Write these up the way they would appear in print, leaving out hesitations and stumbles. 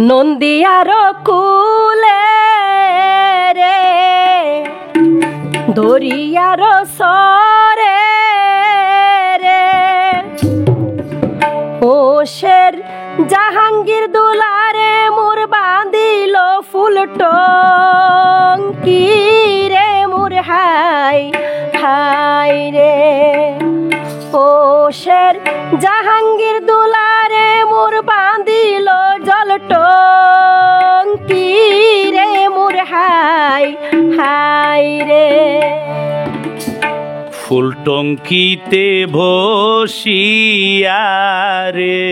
নন্দিয়ার কুলে রে দরিয়ার সরে রে ওশের জাহাঙ্গীর দুলারে মোর বাঁধিল ফুল টঙ্কি রে মোর হাই হাই রে ওশের জাহাঙ্গীর দুলারে মোর বাঁধিল জল টঙ্কি রে মোর হাই হাই রে ফুল টঙ্কিতে বসিয়া রে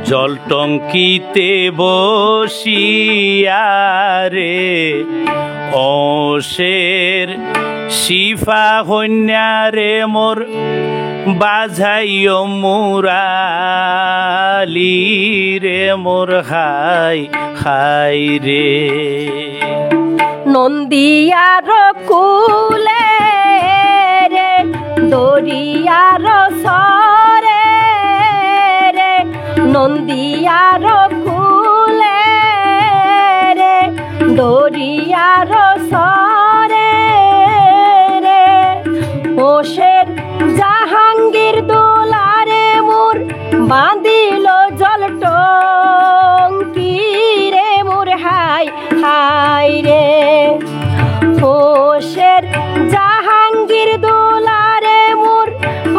জল টঙ্কিতে বসিয়া রে ওশের শিফা কন্যা রে মোর বাজাইও মুরালি রে মোর হাই হাই রে নন্দিয়ার কুলে রে দরিয়ার সরে রে নন্দিয়ার কুলে রে দরিয়ার সরে রে ওশের জাহাঙ্গীর দুলারে মোর বাঁধিল জল টঙ্কি রে মোর হাই হাই রে ওশের জাহাঙ্গীর দুলারে মোর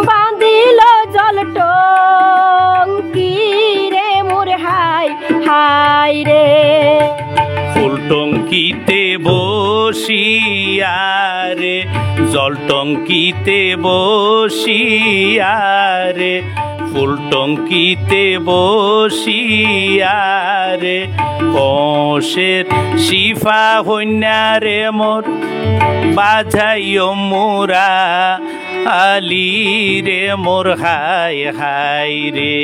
বাঁধিল জল টঙ্কি রে মোর হাই হাই রে ফুল টঙ্কিতে বসিয়া রে জল টঙ্কিতে বসিয়া রে ফুল টঙ্কিতে বসিয়া রে ওশের শিফা কন্যা রে মোর বাজাইও মোরা আলি রে মোর হাই হাই রে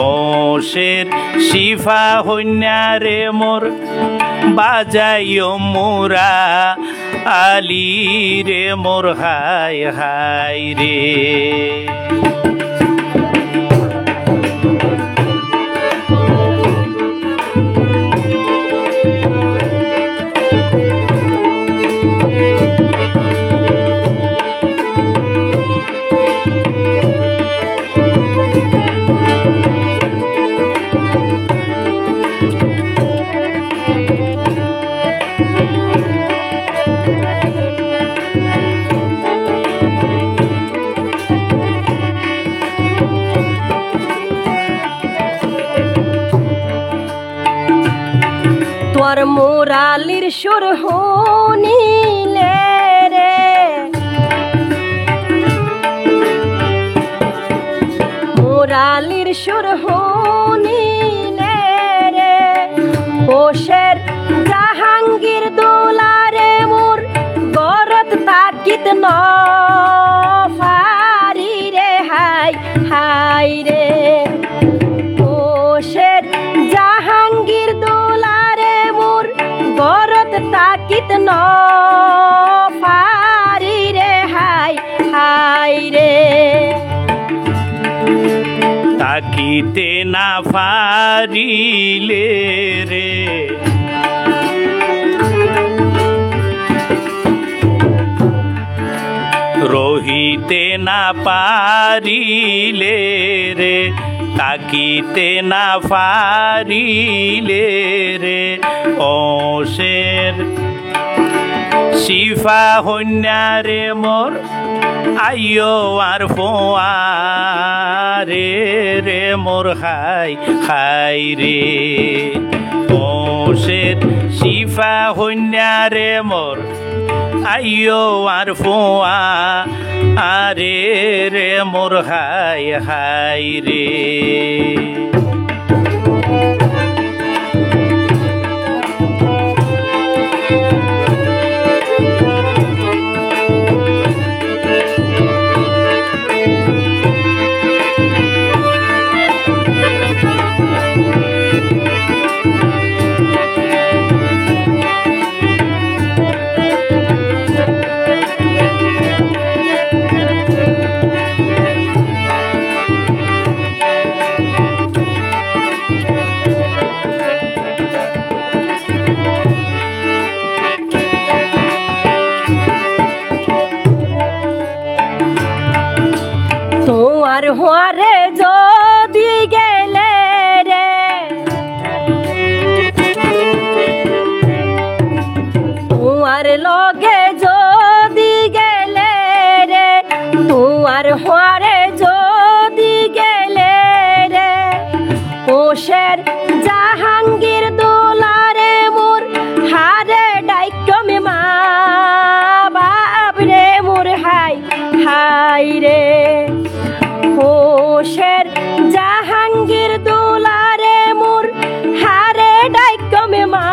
ওশের শিফা কন্যা রে মোর বাজাইও মোরা আলি রে মোর হাই হাই রে তোর মোরালির সুর শুনিলে রে মোরালির সুর শুনিলে রে ওশের জাহাঙ্গীর দুলারে মোর গরত তাকিত ন ফারি রে হাই হাই রে ওশের জাহাঙ্গীর দুলারে মোর গরত তাকিত ন ফারি রে হাই হাই রে তাকিতে না পারিলে রে রহিতে না পারিলে রে তাকিতে না পারিলে রে ওশের শিফা কন্যা রে মোর আইও আর ফোয়ারে রে মোর হাই হাই রে ওশের শিফা কন্যা রে মোর আইও আর ফোয়া আরে রে মোর হাই হাই রে হোশের জাহাঙ্গীর দুলারে মোর হারে ডাইকমে মা বাপ রে মোর হাই হাই রে হোশের জাহাঙ্গীর দুলারে মোর হারে ডাইকমে মা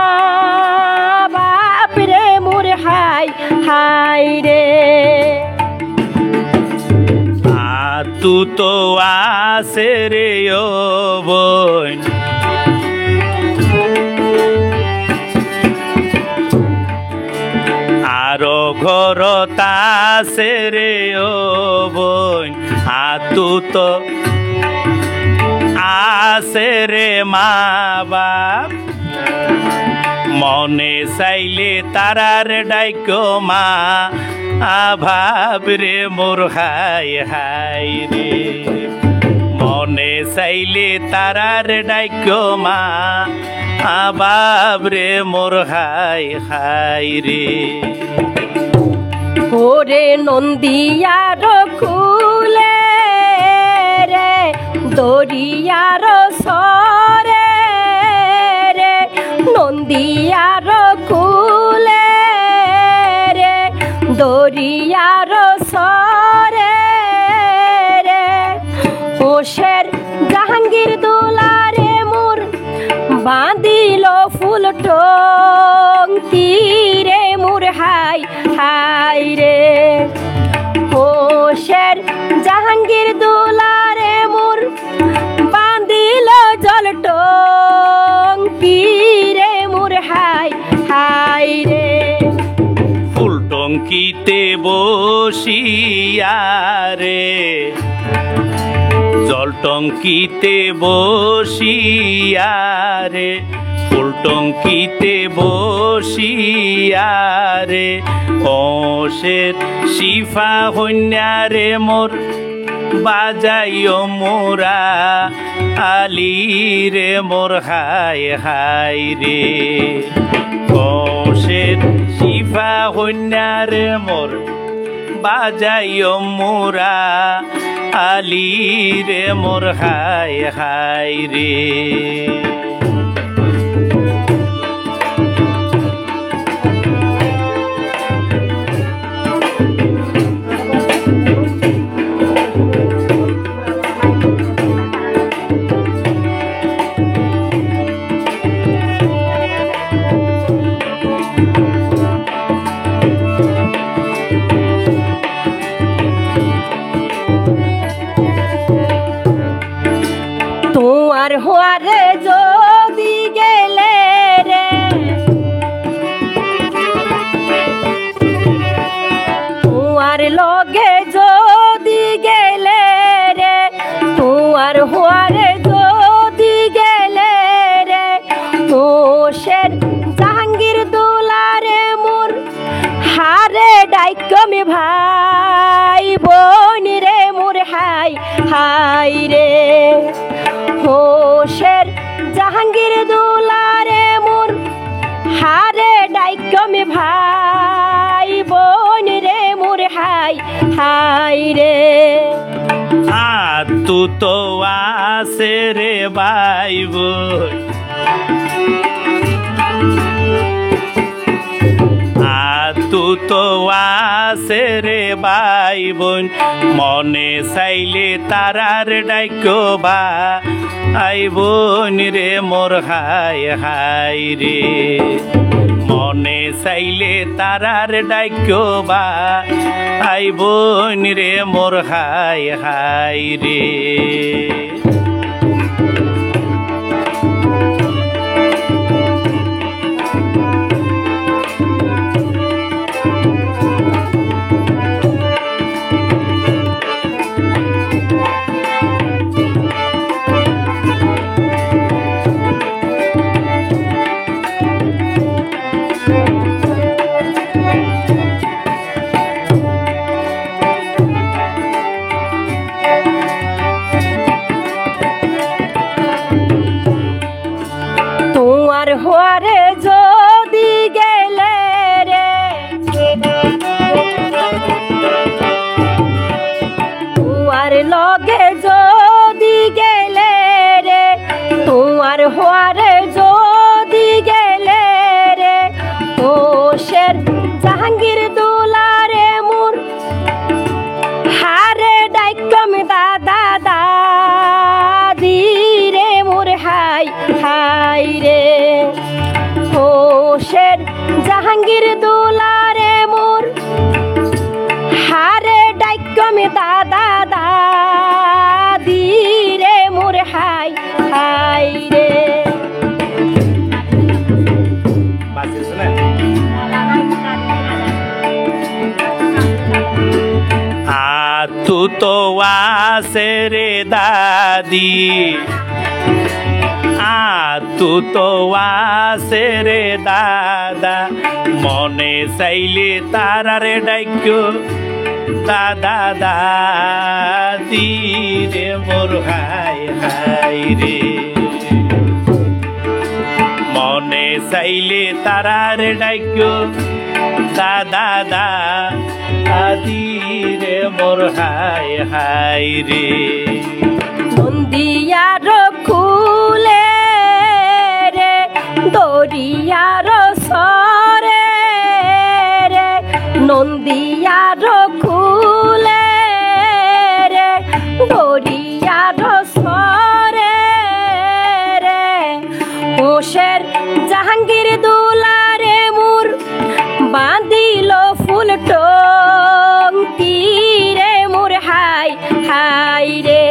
বাপ রে মোর হাই হাই রে তু তো আসে রে ও বোন আরো ঘর তাসে রে ও বোন তু তো আসে রে মা বাপ মনে চাইলে তারার ডাইকো মা ভাব রে মোর হাই হাই রে মনে চাইলে তারার ডাইকো মা ভাব রে মোর হাই হাই রে ওরে নন্দিয়ার কুলে রে দরিয়ার সরে রে নন্দিয়ার কুলে রে দরিয়ার সরে রে হোশের জাহাঙ্গীর দুলারে মোর বাঁধিল ফুল টঙ্কি রে মোর হাই হাই রে হোশের জাহাঙ্গীর দুলারে মোর বাঁধিল জল টঙ্কি রে মোর হাই হাই রে ফুল টঙ্কিতে বসিয়া রে জল টঙ্কিতে বসিয়া রে ফুল টঙ্কিতে বসিয়া রে হোশের শিফা হন্যা রে মোর বাজাইও মোরা আলি রে মোর হাই হাই রে হোশের শিফা হন্যা রে মোর বাজাইও মোরা আলি রে মোর হাই হাই রে তোমার হোয়ারে যদি গেলে রে তোমার লগে যদি গেলে রে তোমার হোয়ারে যদি গেলে রে হোশের জাহাঙ্গীর দুলারে মোর হারে ডাইকমে ভাই বোন রে মোর হাই হাই রে হোশের জাহাঙ্গীর দুলারে মোর হারে ডাইকমে ভাই বোন রে মোর হাই হাই রে তু তো আসে রে ভাই বোন তু তো আসে রে ভাই বোন মনে চাইলে তারার ডাইকো বা আই বোন রে মোর হাই হাই রে মনে চাইলে তারার ডাইকো বা আই বোন রে মোর হাই হাই রে হোয়ারে যদি গেলে রে তোমার লগে যদি গেলে রে তোমার হওয়ারে যদি গেলে রে হোশের জাহাঙ্গীর দুলারে মোর হারে ডাইকম দাদা দাদি রে মোর হাই হাই রে হোশের জাহাঙ্গীর দুলারে মোর হারে ডাইকম দাদা দাদি রে মোর হাই হাই রে তু তো আসে রে দাদি তু তো আসে রে দাদা মনে চাইলে তারারে ডাইক্য দাদা দাদি রে মোর হাই হাই রে মনে চাইলে তারারে ডাইক্য দাদা দাদি রে মোর হাই হাই রে নন্দিয়ার খুলে রে দরিয়ার সরে রে নন্দিয়ার খুলে রে দরিয়ার সরে রে হোশের জাহাঙ্গীর দুলারে মোর বাঁধিল ফুল টঙ্কি রে মোর হাই হাই রে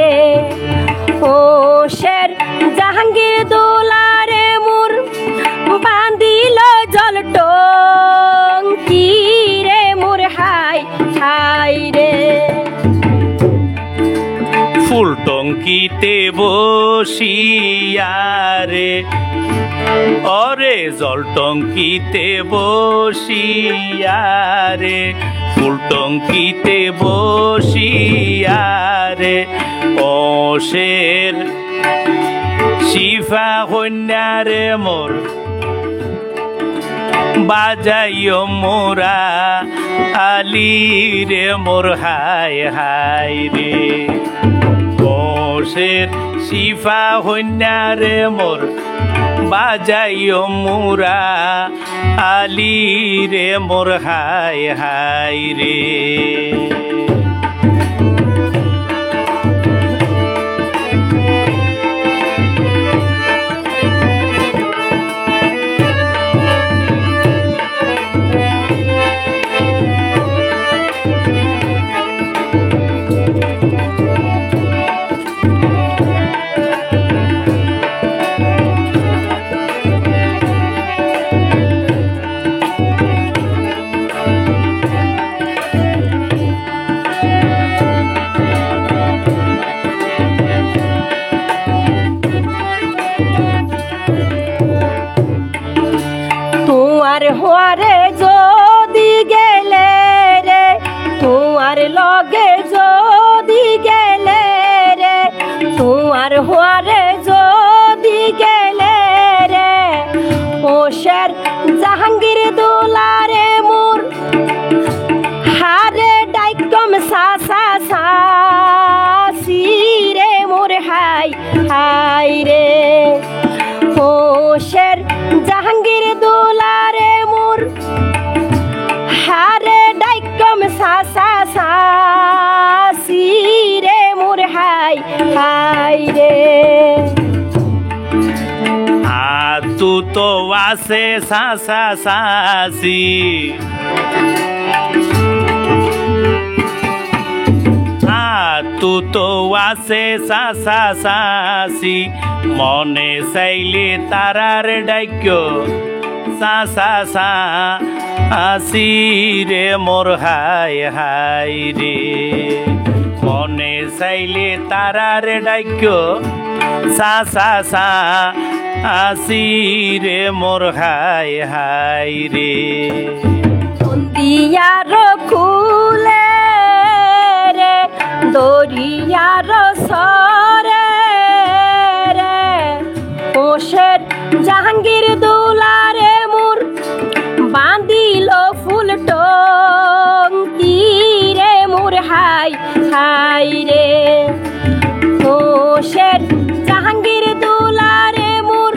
হোশের জাহাঙ্গীর দুলারে মোর বাঁধিল জল টঙ্কি রে মোর হাই হাই রে ফুল টঙ্কিতে বসিয়া রে অরে জল টঙ্কিতে বসিয়া রে ফুল টঙ্কিতে বসিয়া রে ওশের শিফা কন্যা রে মোর বাজাইও মোরা আলি রে মোর হাই হাই রে ওশের শিফা কন্যা রে মোর বাজাইও মোরা আলি রে মোর হাই হাই রে তোমার হওয়ারে যদি গেলে রে তোমার লগে যদি গেলে রে তোমার হওয়ারে যদি গেলে রে হোশের জাহাঙ্গীর দুলারে মোর হারে ডাইকম সা সি রে মোর হাই হাই রে হোশের জাহাঙ্গীর দুলারে মোর হারে ডাইকম সা সি রে মোর হাই হাই রে তু তো আসে সাসি তু তো আসে সাসি মনে চাইলে তারার ডাক্য আসি রে মোর হাই হাই রে মনে চাইলে তারার ডাক্য আসি রে মোর হাই হাই রে নন্দিয়ার খুলে রে দরিয়ার সরে রে হোশের জাহাঙ্গীর দুলারে মোর বাঁধিল ফুল টঙ্কি রে মোর হাই হাই রে হোশের জাহাঙ্গীর দুলারে মোর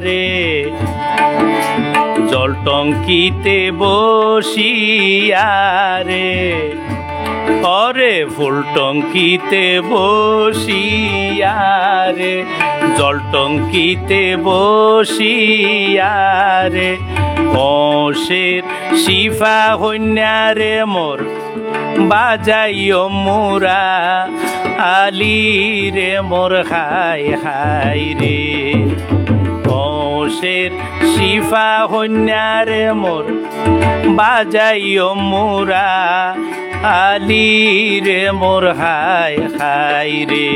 রে জল টঙ্কিতে বসিয়া রে ওরে ফুল টঙ্কিতে বসিয়া রে জল টঙ্কিতে বসিয়া রে হোশের শিফা হইন্যা রে মোর বাজাইও মোরা আলি রে মোর হাই হাই রে হোশের শিফা হইন্যা রে মোর বাজাইও মোরা আলি রে মোর হাই হাই রে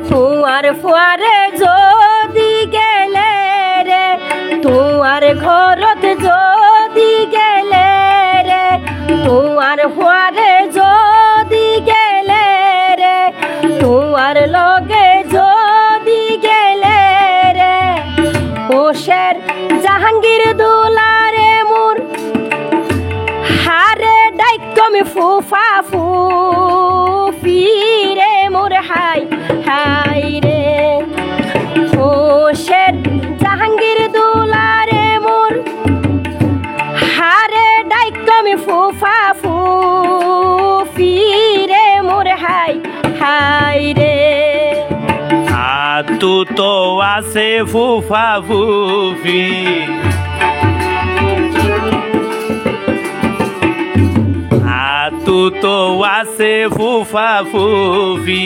তুয়ার ফুয়ারে যদি গেলে রে তুয়ার ঘরত যদি গেলে রে তুয়ার ফুয়ারে যদি গেলে রে তুয়ার লগে যদি গেলে রে হোশের জাহাঙ্গীর দুলারে মোর হারে ডাইকমি ফুফা ফুফি রে মোর হাই হাই রে হোশের জাহাঙ্গীর দুলারে মোর হারে ডাইকমি ফুফা ফুফি রে মোর হাই হাই রে তু তো আছে ফুফা ফুফি তু তো আছে ফুফা ফুফি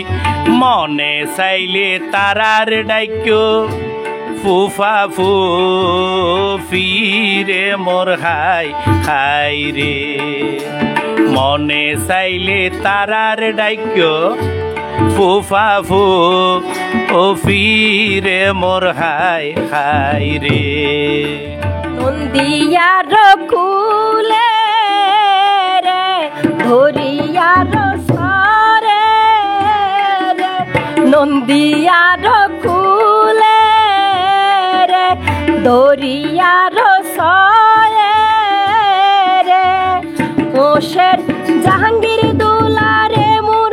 মনে চাইলে তারার ডাক্য ফুফা ফুফি রে মোর হাই হাই রে মনে চাইলে তারার ডাক্য ফুফা ফুফি রে মোর হাই হাই রে নন্দিয়ার কুলে রে ধরিয়ার সরে রে নন্দিয়ার কুলে রে ধরিয়ার সরে রে হোশের জাহাঙ্গীর দুলারে মোর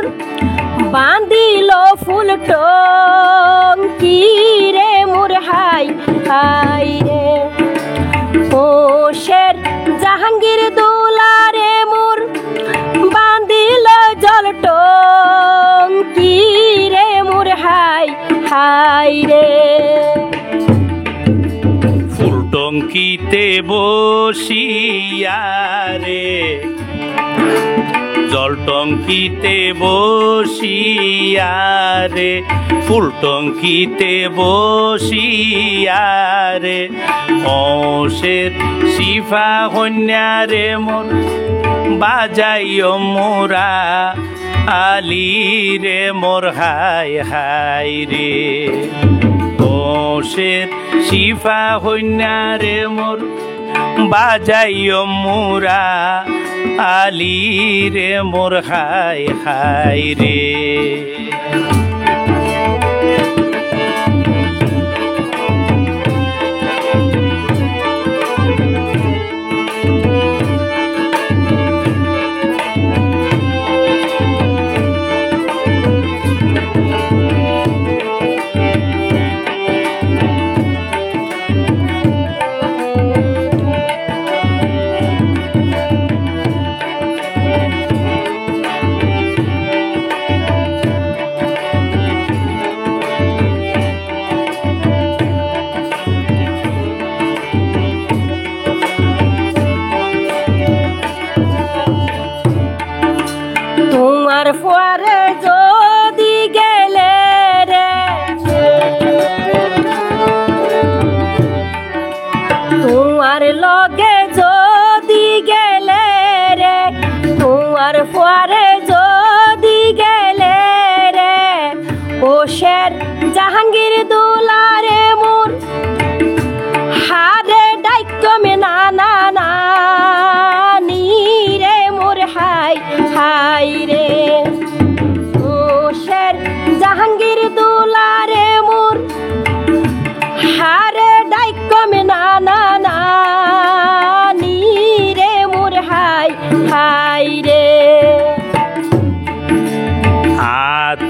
বাঁধিল ফুল টঙ্কি রে মোর হাই হাই রে হোশের জাহাঙ্গীর দুলারে মোর বাঁধিল জল টঙ্কি রে মোর হাই হাই রে ফুল টঙ্কিতে বসিয়া রে জল টঙ্কিতে বসিয়া রে ফুল টঙ্কিতে বসিয়া রে হোশের শিফা হইন্যা রে মোর বাজাইও মোরা আলি রে মোর হাই হাই রে হোশের শিফা হইন্যা রে মোর বাজাইও মোরা আলি রে মোর হাই হাই রে তোমার ফুয়ারে যদি গেলে রে তোমার লগে যদি গেলে রে তোমার ফুয়ারে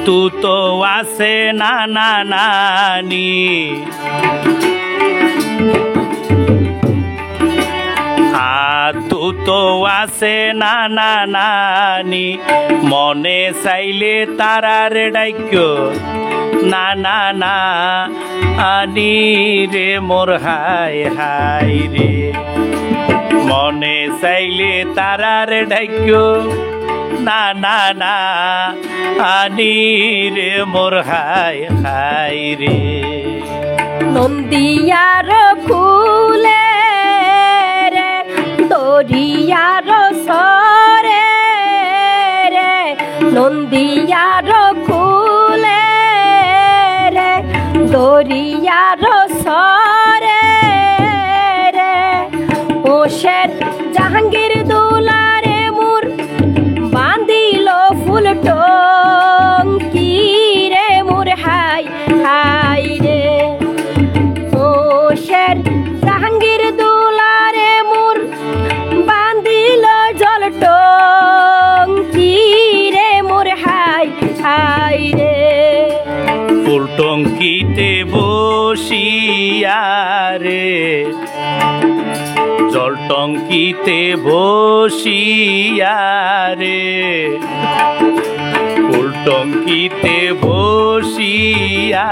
তু তো আছে নানা নানি তু তো আছে নানা নানি মনে চাইলে তারার ডাইক্য নানা না আনি রে মোর হাই হাই রে মনে চাইলে তারার ডাইক্য নানা না আনি রে মোর হাই হাই রে নন্দিয়ার ফুলে রে দরিয়ার সরে রে নন্দিয়ার ফুলে রে দরিয়ার সরে রে ওশের জাহাঙ্গীর দুলারে মুর বান্দিল ফুল টঙ্কি রে মোর হাই হাই রে ওশের জাহাঙ্গীর দুলারে মুর বান্দিল জল টঙ্কি রে মোর হাই হাই রে ফুল টঙ্কিতে বসিয়া রে জল টঙ্কিতে বসিয়া রে ফুল টঙ্কিতে বসিয়া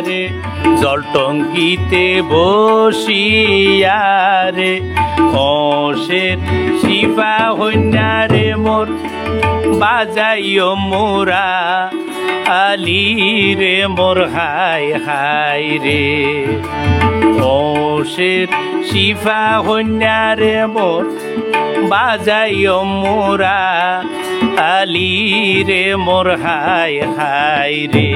রে জল টঙ্কিতে বসিয়া রে অশের শিবা হইনা রে মোর বাজাইও মোরা আলি রে মোর হাই হাই রে অশের শিফা হইনা রে মোর বাজাইও মোরা আলি রে মোর হাই হাই রে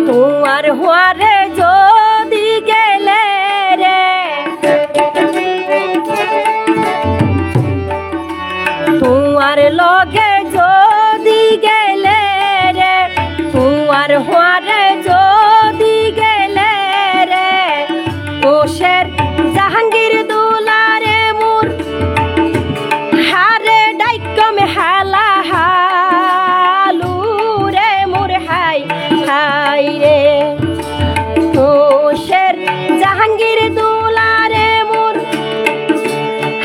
তোমার হুয়ারে যদি গেলে রে তোমার লগে যদি গেলে রে তোমার হুয়ারে যদি গেলে রে ওশের জাহাঙ্গীর দুলারে মুর হারে ডাইকম হালা হালু রে মুর হাই হাই রে ওশের জাহাঙ্গীর দুলারে মুর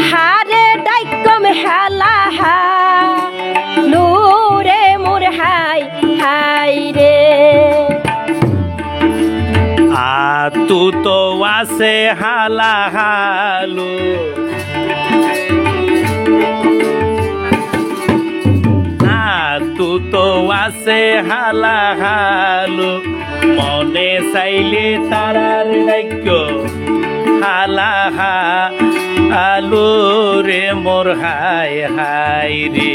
হারে ডাইকম হালা হালু রে মুর হাই হাই রে তু তো আছে হালা হালু তু তো আছে হালা হালু মনে চাইলে তারার ডাইক্য হালা হালু রে মোর হাই হাই রে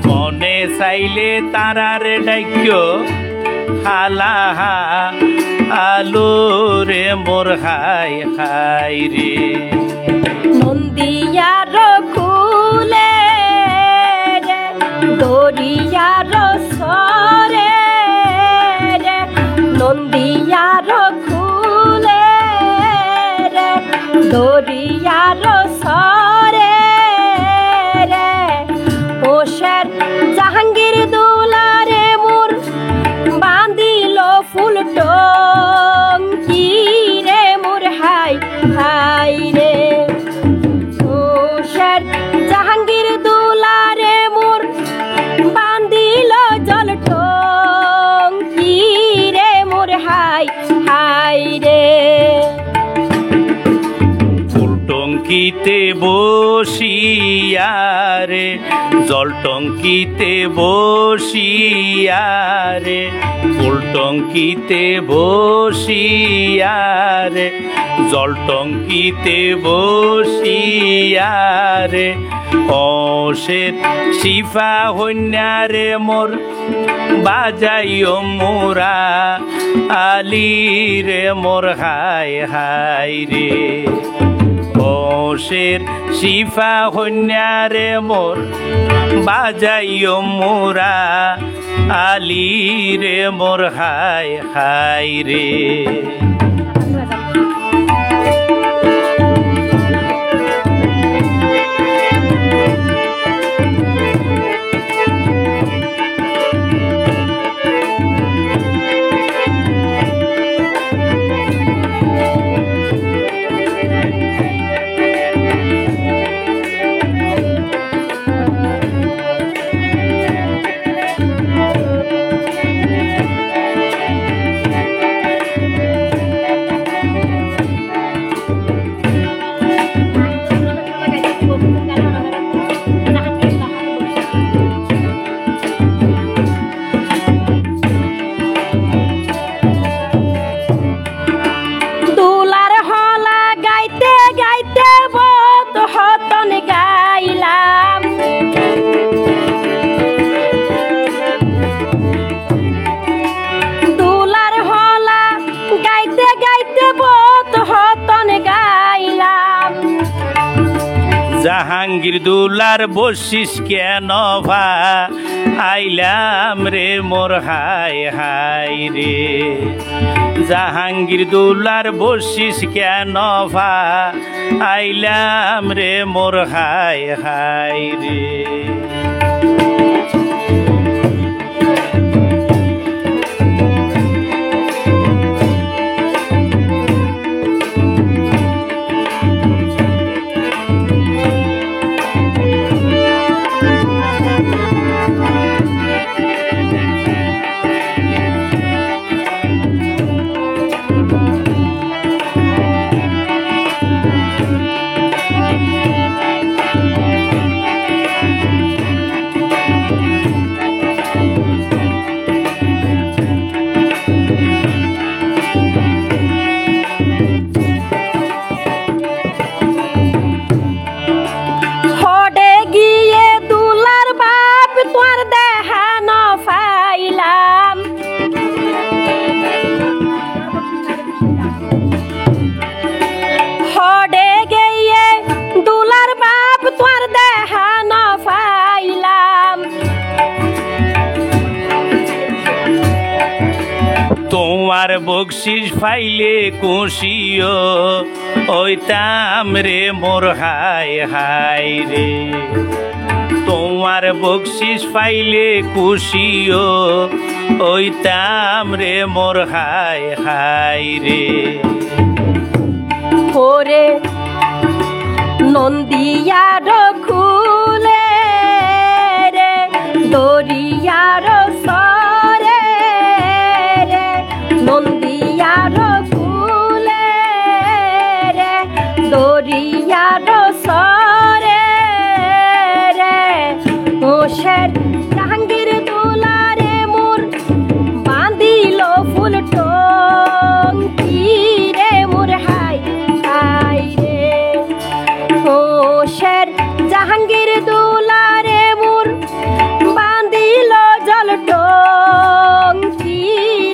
মনে চাইলে তারার ডাইক্য হালা হালু রে মোর হাই হাই রে নন্দিয়ার ফুলে রে দরিয়ার সরে রে নন্দিয়ার ফুলে রে দরিয়ার সরে রে ওশের জাহাঙ্গীর দুলারে মুর বান্দিল ফুল টঙ্কি রে মোর হাই হাই রে ওশের জাহাঙ্গীর দুলারে মুর বান্দিল জল টঙ্কি রে মোর হাই হাই রে ফুল টঙ্কিতে বসিয়া রে, জল টঙ্কিতে বসিয়া রে, ফুল টঙ্কিতে বসিয়া রে, জল টঙ্কিতে বসিয়া রে, অশের শিফা হইনা রে মোর বাজাইও মোরা আলি রে মোর হায় হায় রে। অশের শিফা হইনা রে মোর বাজাইও মোরা আলি রে মোর হায় হায় রে। জাহাঙ্গীর দুলার বসিস কেন ভা আইলাম রে মোর হায় হায় রে। জাহাঙ্গীর দুলার বসিস কেন ভা আইলাম রে মোর হায় হায় রে। তোমার বকশিস ফাইলে কুশিও ওইতাম রে মোর হায় হায় রে। তোমার বকশিস ফাইলে কুশিও ওইতাম রে মোর হায় হায় রে। ওরে নন্দিয়ার খুলে রে দরিয়ার সরে রে, নন্দিয়ার খুলে রে দরিয়ার সরে রে। ওশের জাহাঙ্গীর দুলারে মোর বাঁধিল ফুল টঙ্কি রে মোর হায় হায় রে। ওশের জাহাঙ্গীর দুলারে মোর বাঁধিল জল টঙ্কি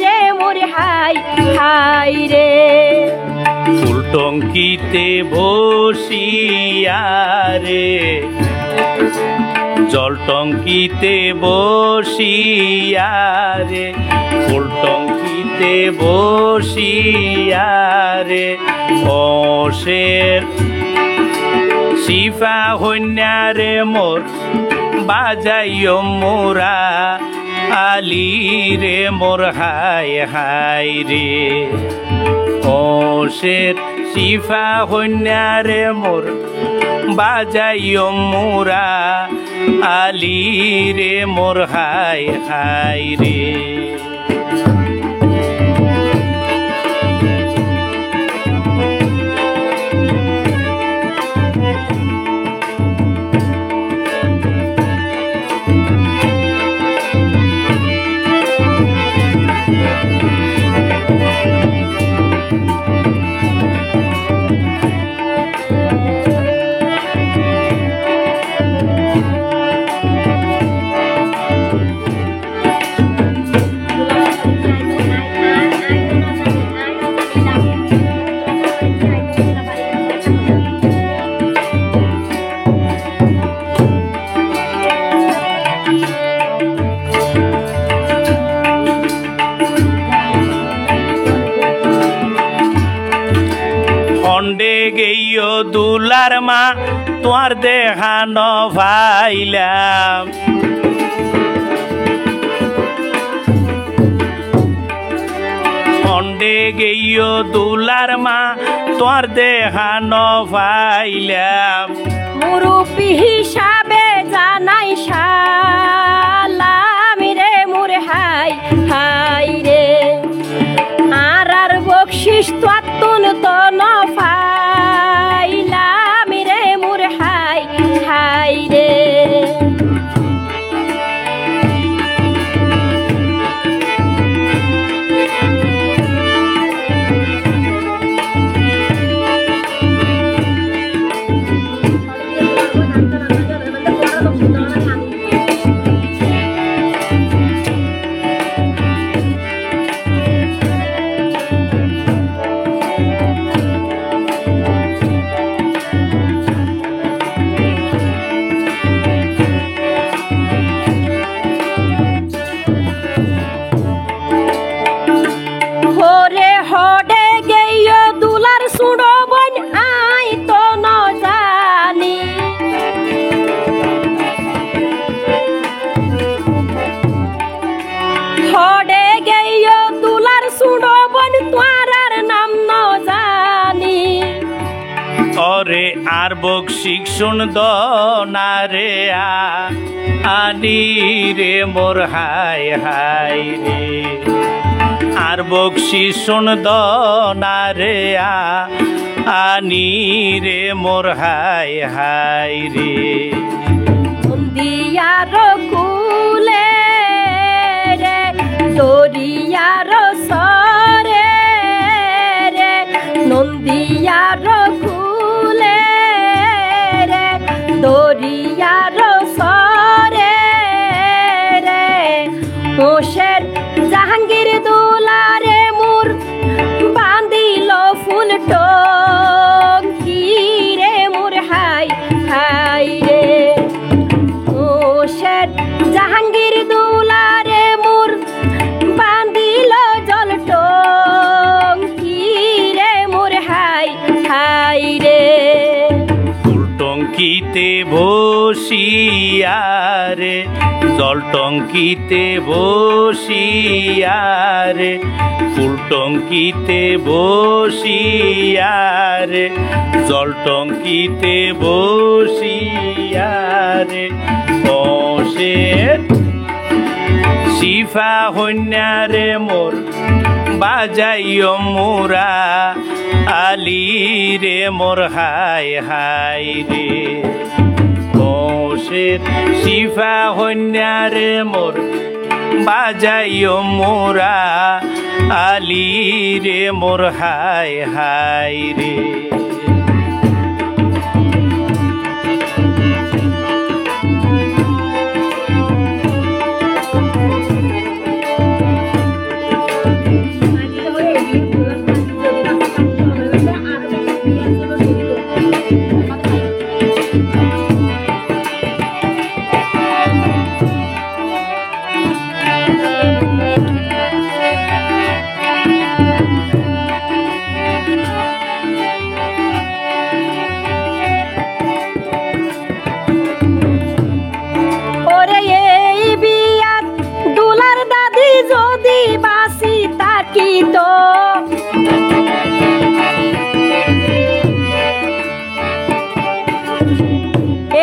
রে মোর হায় হায় রে। ফুল টঙ্কিতে বসিয়া রে, জল টঙ্কিতে বসিয়া রে, ফুল টঙ্কিতে বসিয়া রে, অশের শিফা হইনা রে মোর বাজাইও মোরা আলি রে মোর হায় হায় রে। অশের শিফা হইনা রে মোর বাজাইও মোরা আলি রে মোর হায় হায় রে। দুলার মা তোমার দেখানো ভাইলাম মন্ডে গেইও দুলার মা তোমার দেখানো ভাইলাম মুরুব্বি হিসাবে জানাই সালাম রে মোর হাই হাই রে আর বকশিস তোয়াতুন তো নফাইলাম রে মোর হাই হাই রে ওরে আর বকশিক শুনদ না রে আনি রে মোর হাই হাই রে আর বকশি শুনদ না রে আনি রে মোর হাই হাই রে দিয়ার কুলে রে দরিয়ার সরে রে নন্দিয়ার কুলে রে দরিয়ার সরে রে হোসের জাহাঙ্গীর দুলারে মুর বান্দিল ফুল টঙ্কি রে মুর হাই হাই রে হোসের জাহাঙ্গীর দুলারে মুর বান্দিল জল টঙ্কি রে মুর হাই হাই রে ফুল টঙ্কিতে বসিয়ারে জল টঙ্কিতে বসিয়ারে ফুল টঙ্কিতে বসিয়ারে জল টঙ্কিতে বসিয়ারে বসের শিফা হন্যারে মোর বাজাইও মোরা আলি রে মোর হাই হাই রে বসের শিফা হন্যারে মোর বাজাইও মোরা আলি রে মোর হাই হাই রে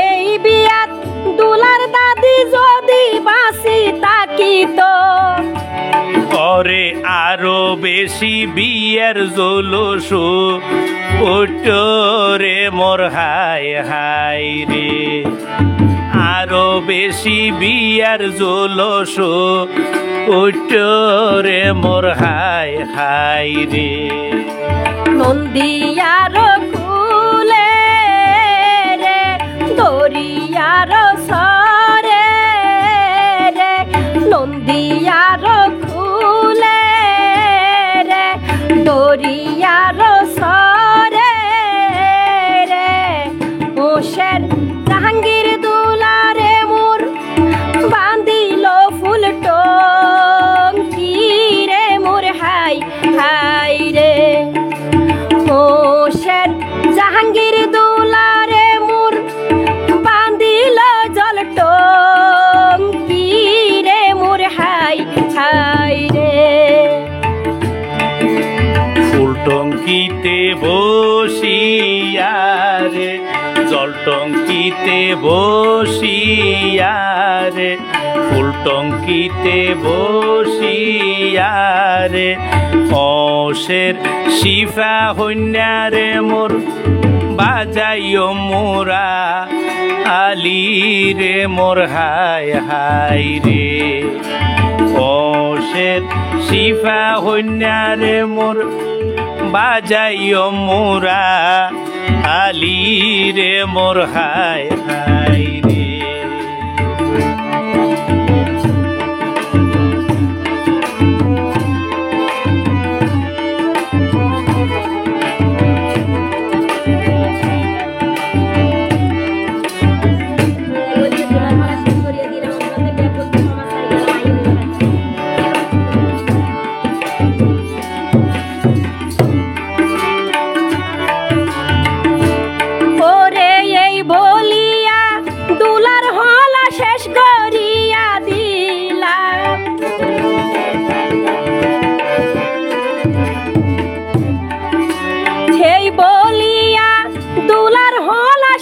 এই বিয়াত দুলার দাদি যদি বাসি তাকিত ওরে আরো বেশি বিয়ের জলস উঠো রে মোর হাই হাই রে আরো বেশি বিয়ের জলস উঠো রে মোর হাই হাই রে নন্দিয়ার কুলে রে দরিয়ার সরে রে নন্দিয়ার কুলে রে দরিয়ার সরে রে হোসের জাহাঙ্গীর দুলারে মুর বান্দিল ফুল টঙ্কি রে মোর হাই হাই রে হোসেন জাহাঙ্গীর টঙ্কিতে বসিয়া রে, জল টঙ্কিতে বসিয়া রে, ফুল টঙ্কিতে বসিয়া রে, অশের শিফা হইনা রে মোর বাজাইও মোরা আলি রে মোর হায় হায় রে। অশের শিফা হইনা রে মোর বাজাইও মোরা আলি রে মোর হায় হায় রে।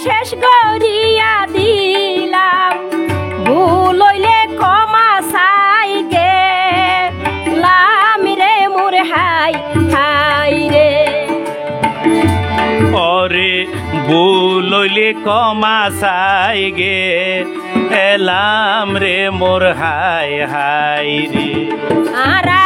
শেষ করিয়া দিলাম, ভুল হইলে ক্ষমা চাই গেলাম রে মোর হাই হাই রে। ওরে ভুল হইলে ক্ষমা চাই গেলাম রে মোর হায় হায় রে। আরা